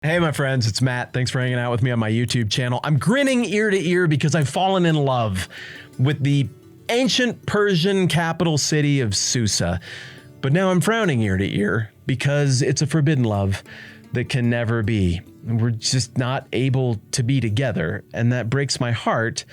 Hey, my friends, it's Matt. Thanks for hanging out with me on my YouTube channel. I'm grinning ear to ear because I've fallen in love with the ancient Persian capital city of Susa. But now I'm frowning ear to ear because it's a forbidden love that can never be. We're just not able to be together, and that breaks my heart,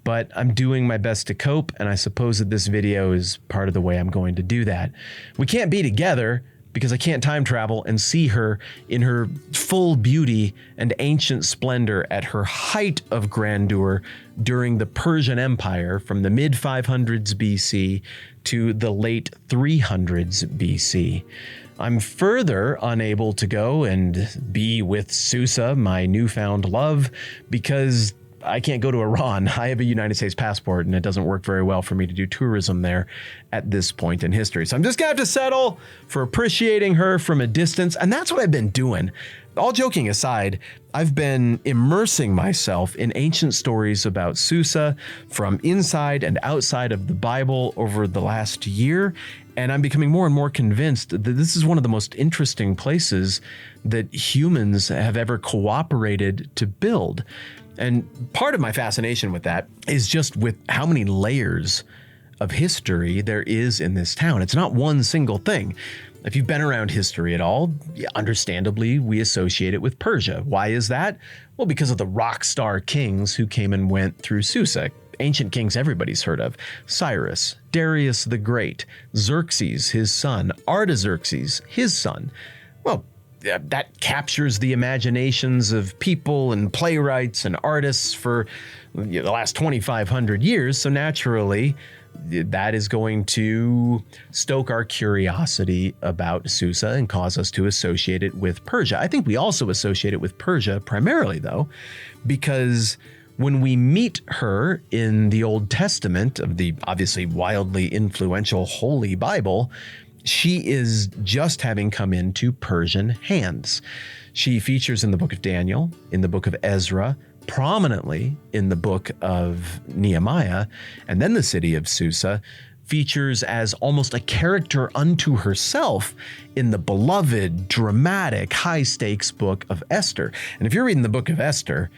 but I'm doing my best to cope, and I suppose that this video is part of the way I'm going to do that. We can't be together because I can't time travel and see her in her full beauty and ancient splendor at her height of grandeur during the Persian Empire from the mid-500s BC to the late 300s BC. I'm further unable to go and be with Susa, my newfound love, because I can't go to Iran. I have a United States passport, and it doesn't work very well for me to do tourism there at this point in history. So I'm just gonna have to settle for appreciating her from a distance, and that's what I've been doing. All joking aside, I've been immersing myself in ancient stories about Susa from inside and outside of the Bible over the last year, and I'm becoming more and more convinced that this is one of the most interesting places that humans have ever cooperated to build. And part of my fascination with that is just with how many layers of history there is in this town. It's not one single thing. If you've been around history at all, understandably, we associate it with Persia. Why is that? Well, because of the rock star kings who came and went through Susa. Ancient kings everybody's heard of. Cyrus, Darius the Great, Xerxes, his son, Artaxerxes, his son. Well, that captures the imaginations of people and playwrights and artists for the last 2,500 years. So naturally, that is going to stoke our curiosity about Susa and cause us to associate it with Persia. I think we also associate it with Persia primarily, though, because when we meet her in the Old Testament of the obviously wildly influential Holy Bible, she is just having come into Persian hands. She features in the book of Daniel, in the book of Ezra, prominently in the book of Nehemiah, and then the city of Susa features as almost a character unto herself in the beloved, dramatic, high-stakes book of Esther. And if you're reading the book of Esther,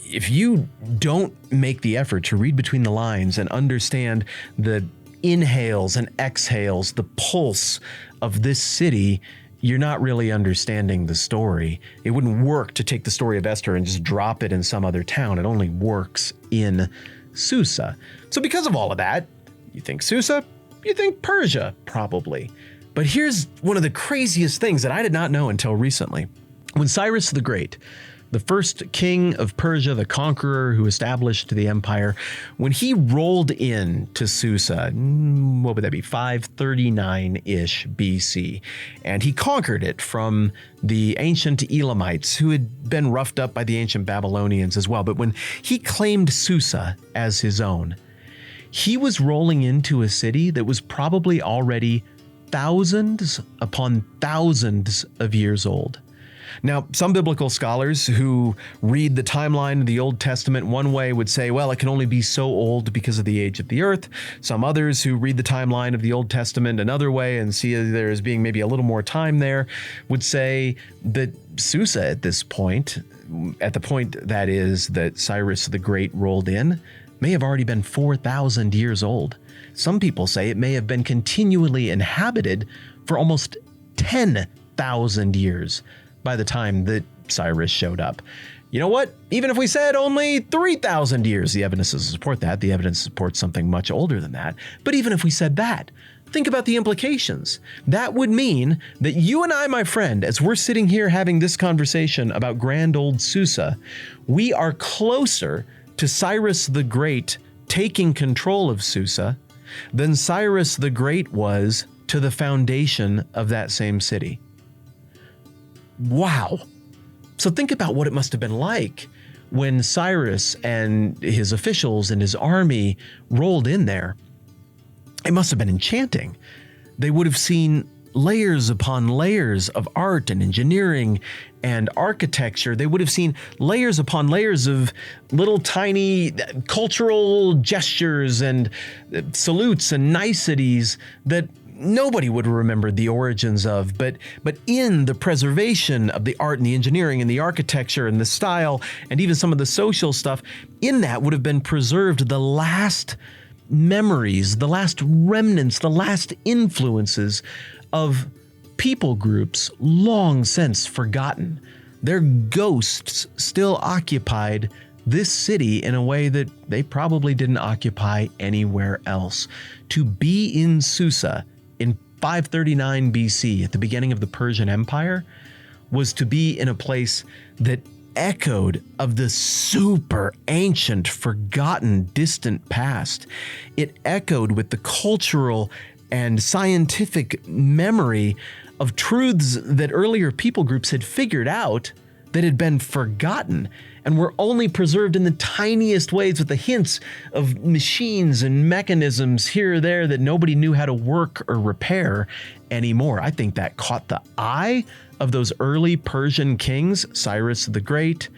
if you don't make the effort to read between the lines and understand the inhales and exhales, the pulse of this city, you're not really understanding the story. It wouldn't work to take the story of Esther and just drop it in some other town. It only works in Susa. So because of all of that, you think Susa, you think Persia, probably. But here's one of the craziest things that I did not know until recently. When Cyrus the Great, the first king of Persia, the conqueror who established the empire, when he rolled in to Susa, what would that be, 539-ish BC, and he conquered it from the ancient Elamites who had been roughed up by the ancient Babylonians as well. But when he claimed Susa as his own, he was rolling into a city that was probably already thousands upon thousands of years old. Now, some biblical scholars who read the timeline of the Old Testament one way would say, well, it can only be so old because of the age of the earth. Some others who read the timeline of the Old Testament another way and see there as being maybe a little more time there would say that Susa at this point, at the point that is that Cyrus the Great rolled in, may have already been 4,000 years old. Some people say it may have been continually inhabited for almost 10,000 years by the time that Cyrus showed up. You know what? Even if we said only 3,000 years, the evidence doesn't support that. The evidence supports something much older than that. But even if we said that, think about the implications. That would mean that you and I, my friend, as we're sitting here having this conversation about grand old Susa, we are closer to Cyrus the Great taking control of Susa than Cyrus the Great was to the foundation of that same city. Wow. So think about what it must have been like when Cyrus and his officials and his army rolled in there. It must have been enchanting. They would have seen layers upon layers of art and engineering and architecture. They would have seen layers upon layers of little tiny cultural gestures and salutes and niceties that nobody would remember the origins of, but in the preservation of the art and the engineering and the architecture and the style and even some of the social stuff, in that would have been preserved the last memories, the last remnants, the last influences of people groups long since forgotten. Their ghosts still occupied this city in a way that they probably didn't occupy anywhere else. To be in Susa in 539 BC, at the beginning of the Persian Empire, was to be in a place that echoed of the super ancient, forgotten, distant past. It echoed with the cultural and scientific memory of truths that earlier people groups had figured out that had been forgotten and were only preserved in the tiniest ways, with the hints of machines and mechanisms here or there that nobody knew how to work or repair anymore. I think that caught the eye of those early Persian kings, Cyrus the Great,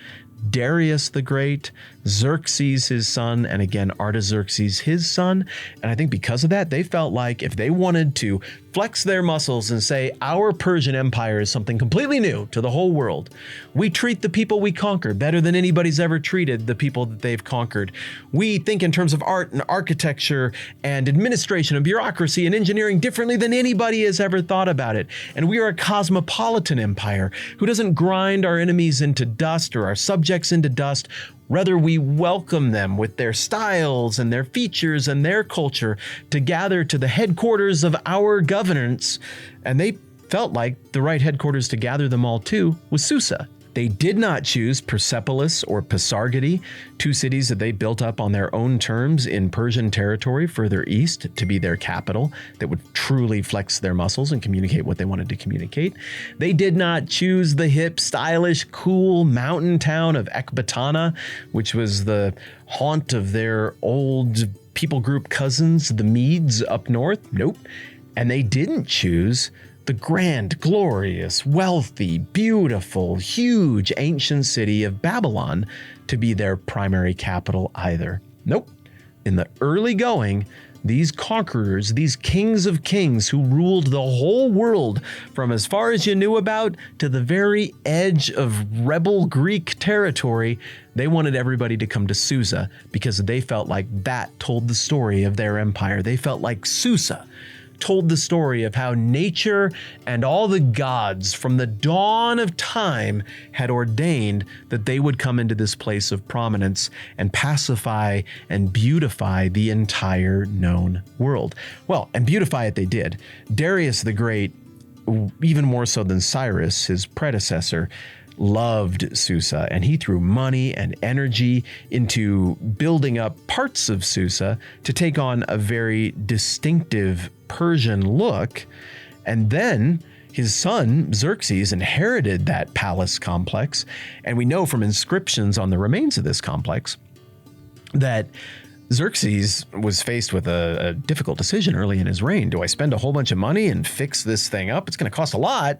Darius the Great, Xerxes his son, and again Artaxerxes his son. And I think because of that, they felt like if they wanted to flex their muscles and say, our Persian Empire is something completely new to the whole world. We treat the people we conquer better than anybody's ever treated the people that they've conquered. We think in terms of art and architecture and administration and bureaucracy and engineering differently than anybody has ever thought about it. And we are a cosmopolitan empire who doesn't grind our enemies into dust or our subjects into dust. Rather, we welcome them with their styles and their features and their culture to gather to the headquarters of our governance. And they felt like the right headquarters to gather them all to was Susa. They did not choose Persepolis or Pasargadae, two cities that they built up on their own terms in Persian territory further east, to be their capital that would truly flex their muscles and communicate what they wanted to communicate. They did not choose the hip, stylish, cool mountain town of Ecbatana, which was the haunt of their old people group cousins, the Medes up north. Nope. And they didn't choose the grand, glorious, wealthy, beautiful, huge ancient city of Babylon to be their primary capital either. Nope. In the early going, these conquerors, these kings of kings who ruled the whole world from as far as you knew about to the very edge of rebel Greek territory, they wanted everybody to come to Susa because they felt like that told the story of their empire. They felt like Susa told the story of how nature and all the gods from the dawn of time had ordained that they would come into this place of prominence and pacify and beautify the entire known world. Well, and beautify it they did. Darius the Great, even more so than Cyrus, his predecessor, loved Susa, and he threw money and energy into building up parts of Susa to take on a very distinctive Persian look. And then his son Xerxes inherited that palace complex, and we know from inscriptions on the remains of this complex that Xerxes was faced with a difficult decision early in his reign. Do I spend a whole bunch of money and fix this thing up? It's going to cost a lot.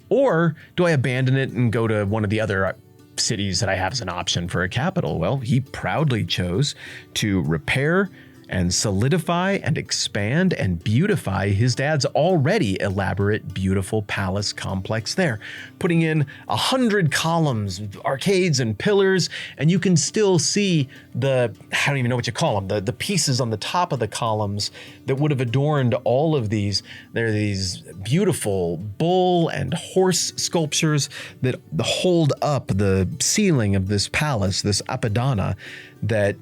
Or do I abandon it and go to one of the other cities that I have as an option for a capital? Well, he proudly chose to repair and solidify and expand and beautify his dad's already elaborate, beautiful palace complex there, putting in 100 columns, arcades and pillars, and you can still see I don't even know what you call them, the pieces on the top of the columns that would have adorned all of these. There are these beautiful bull and horse sculptures that hold up the ceiling of this palace, this Apadana, that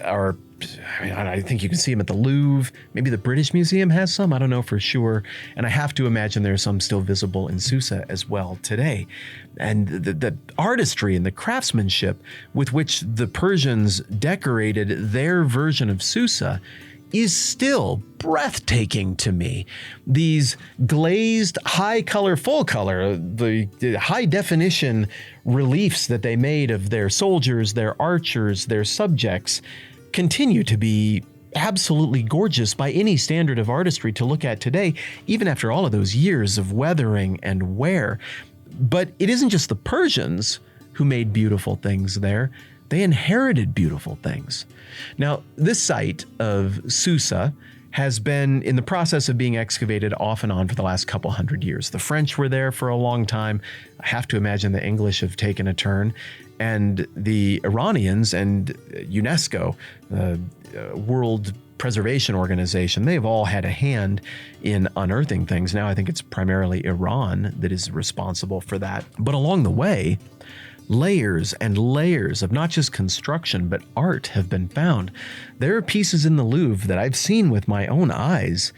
are, I think you can see them at the Louvre. Maybe the British Museum has some. I don't know for sure. And I have to imagine there's some still visible in Susa as well today. And the artistry and the craftsmanship with which the Persians decorated their version of Susa is still breathtaking to me. These glazed, high color, full color, the high definition reliefs that they made of their soldiers, their archers, their subjects continue to be absolutely gorgeous by any standard of artistry to look at today, even after all of those years of weathering and wear. But it isn't just the Persians who made beautiful things there. They inherited beautiful things. Now, this site of Susa has been in the process of being excavated off and on for the last couple hundred years. The French were there for a long time. I have to imagine the English have taken a turn. And the Iranians and UNESCO, the World Preservation Organization, they've all had a hand in unearthing things. Now I think it's primarily Iran that is responsible for that. But along the way, layers and layers of not just construction, but art have been found. There are pieces in the Louvre that I've seen with my own eyes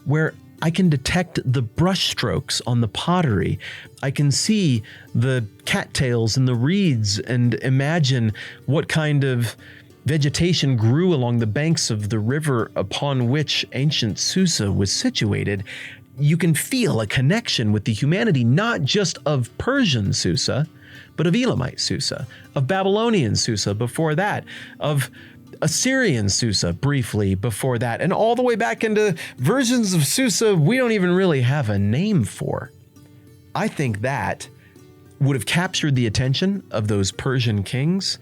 where I can detect the brush strokes on the pottery. I can see the cattails and the reeds and imagine what kind of vegetation grew along the banks of the river upon which ancient Susa was situated. You can feel a connection with the humanity, not just of Persian Susa, but of Elamite Susa, of Babylonian Susa before that, of Assyrian Susa briefly before that, and all the way back into versions of Susa we don't even really have a name for. I think that would have captured the attention of those Persian kings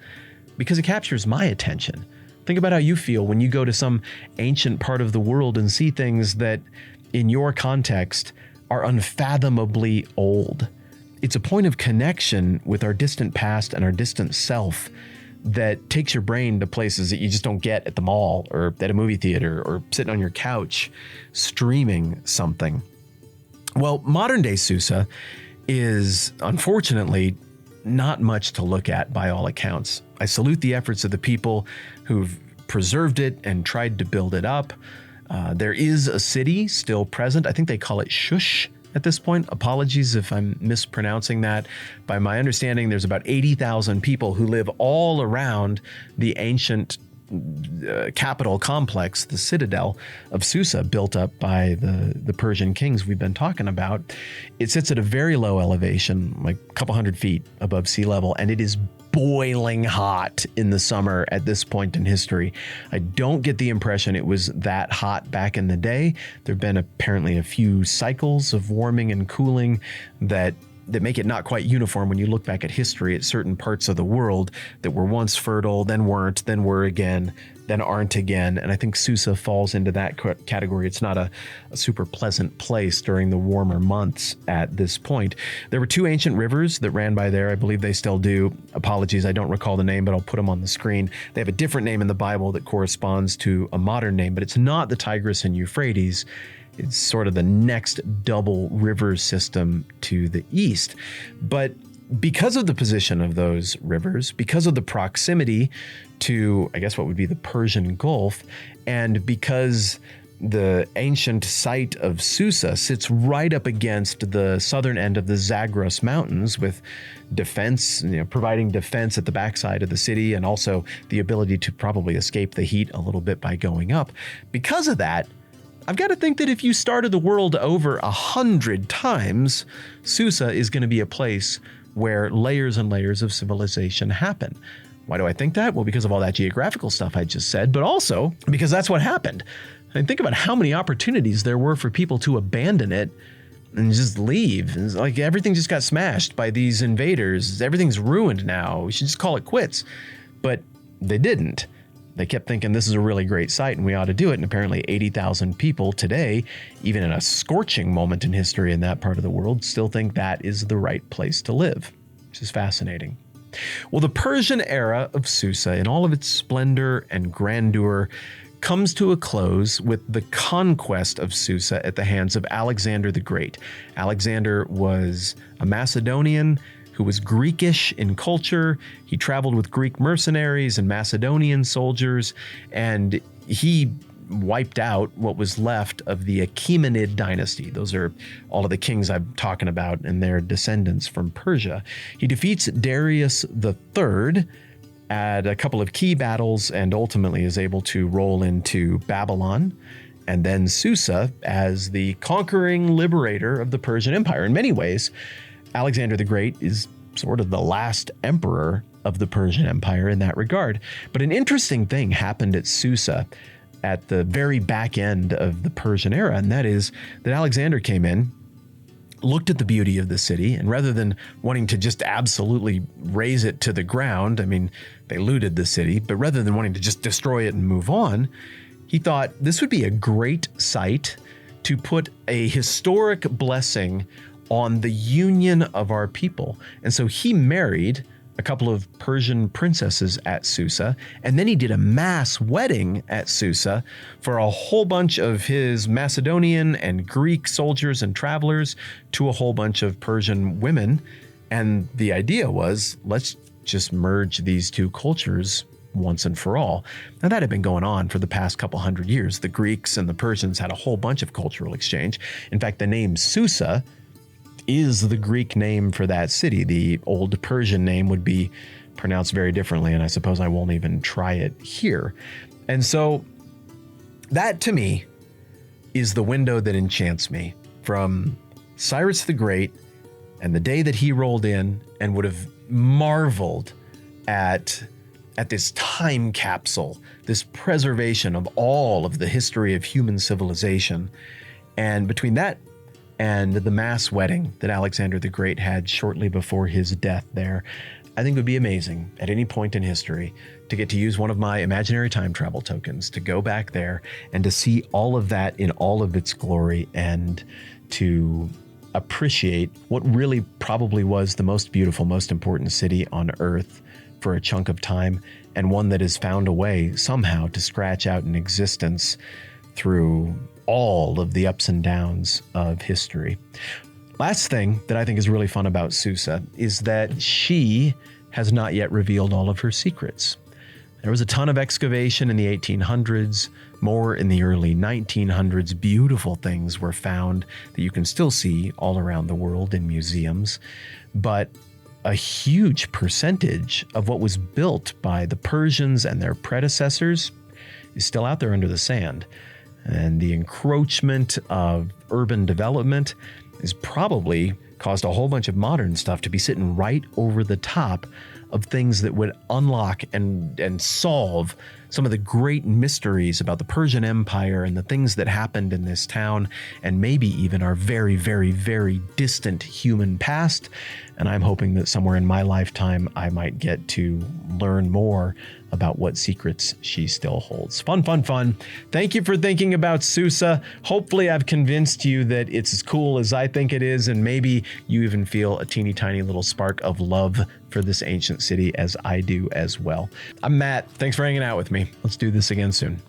because it captures my attention. Think about how you feel when you go to some ancient part of the world and see things that, in your context, are unfathomably old. It's a point of connection with our distant past and our distant self that takes your brain to places that you just don't get at the mall or at a movie theater or sitting on your couch streaming something. Well, modern day Susa is unfortunately not much to look at by all accounts. I salute the efforts of the people who've preserved it and tried to build it up. There is a city still present. I think they call it Shush at this point. Apologies if I'm mispronouncing that. By my understanding, there's about 80,000 people who live all around the ancient capital complex, the citadel of Susa, built up by the Persian kings we've been talking about. It sits at a very low elevation, like a couple hundred feet above sea level, and it is boiling hot in the summer at this point in history. I don't get the impression it was that hot back in the day. There have been apparently a few cycles of warming and cooling that make it not quite uniform when you look back at history at certain parts of the world that were once fertile, then weren't, then were again, then aren't again. And I think Susa falls into that category. It's not a super pleasant place during the warmer months at this point. There were two ancient rivers that ran by there. I believe they still do. Apologies, I don't recall the name, but I'll put them on the screen. They have a different name in the Bible that corresponds to a modern name, but it's not the Tigris and Euphrates. It's sort of the next double river system to the east. But because of the position of those rivers, because of the proximity to, I guess, what would be the Persian Gulf, and because the ancient site of Susa sits right up against the southern end of the Zagros Mountains with defense, providing defense at the backside of the city, and also the ability to probably escape the heat a little bit by going up. Because of that, I've got to think that if you started the world over 100 times, Susa is going to be a place where layers and layers of civilization happen. Why do I think that? Well, because of all that geographical stuff I just said, but also because that's what happened. And think about how many opportunities there were for people to abandon it and just leave. It's like everything just got smashed by these invaders. Everything's ruined now. We should just call it quits. But they didn't. They kept thinking this is a really great site and we ought to do it. And apparently 80,000 people today, even in a scorching moment in history in that part of the world, still think that is the right place to live, which is fascinating. Well, the Persian era of Susa, in all of its splendor and grandeur, comes to a close with the conquest of Susa at the hands of Alexander the Great. Alexander was a Macedonian who was Greekish in culture. He traveled with Greek mercenaries and Macedonian soldiers, and he wiped out what was left of the Achaemenid dynasty. Those are all of the kings I'm talking about and their descendants from Persia. He defeats Darius III at a couple of key battles and ultimately is able to roll into Babylon and then Susa as the conquering liberator of the Persian Empire. In many ways, Alexander the Great is sort of the last emperor of the Persian Empire in that regard. But an interesting thing happened at Susa at the very back end of the Persian era, and that is that Alexander came in, looked at the beauty of the city, and rather than wanting to just absolutely raze it to the ground, I mean, they looted the city, but rather than wanting to just destroy it and move on, he thought this would be a great site to put a historic blessing on the union of our people. And so he married a couple of Persian princesses at Susa, and then he did a mass wedding at Susa for a whole bunch of his Macedonian and Greek soldiers and travelers to a whole bunch of Persian women. And the idea was, let's just merge these two cultures once and for all. Now, that had been going on for the past couple hundred years. The Greeks and the Persians had a whole bunch of cultural exchange. In fact, the name Susa is the Greek name for that city. The old Persian name would be pronounced very differently, and I suppose I won't even try it here. And so that, to me, is the window that enchants me. From Cyrus the Great and the day that he rolled in and would have marveled at this time capsule, this preservation of all of the history of human civilization. And between that and the mass wedding that Alexander the Great had shortly before his death there, I think it would be amazing at any point in history to get to use one of my imaginary time travel tokens to go back there and to see all of that in all of its glory and to appreciate what really probably was the most beautiful, most important city on Earth for a chunk of time, and one that has found a way somehow to scratch out an existence through all of the ups and downs of history. Last thing that I think is really fun about Susa is that she has not yet revealed all of her secrets. There was a ton of excavation in the 1800s, more in the early 1900s. Beautiful things were found that you can still see all around the world in museums. But a huge percentage of what was built by the Persians and their predecessors is still out there under the sand. And the encroachment of urban development has probably caused a whole bunch of modern stuff to be sitting right over the top of things that would unlock and solve some of the great mysteries about the Persian Empire and the things that happened in this town, and maybe even our very, very, very distant human past. And I'm hoping that somewhere in my lifetime, I might get to learn more about what secrets she still holds. Fun, fun, fun. Thank you for thinking about Susa. Hopefully I've convinced you that it's as cool as I think it is, and maybe you even feel a teeny tiny little spark of love for this ancient city as I do as well. I'm Matt. Thanks for hanging out with me. Let's do this again soon.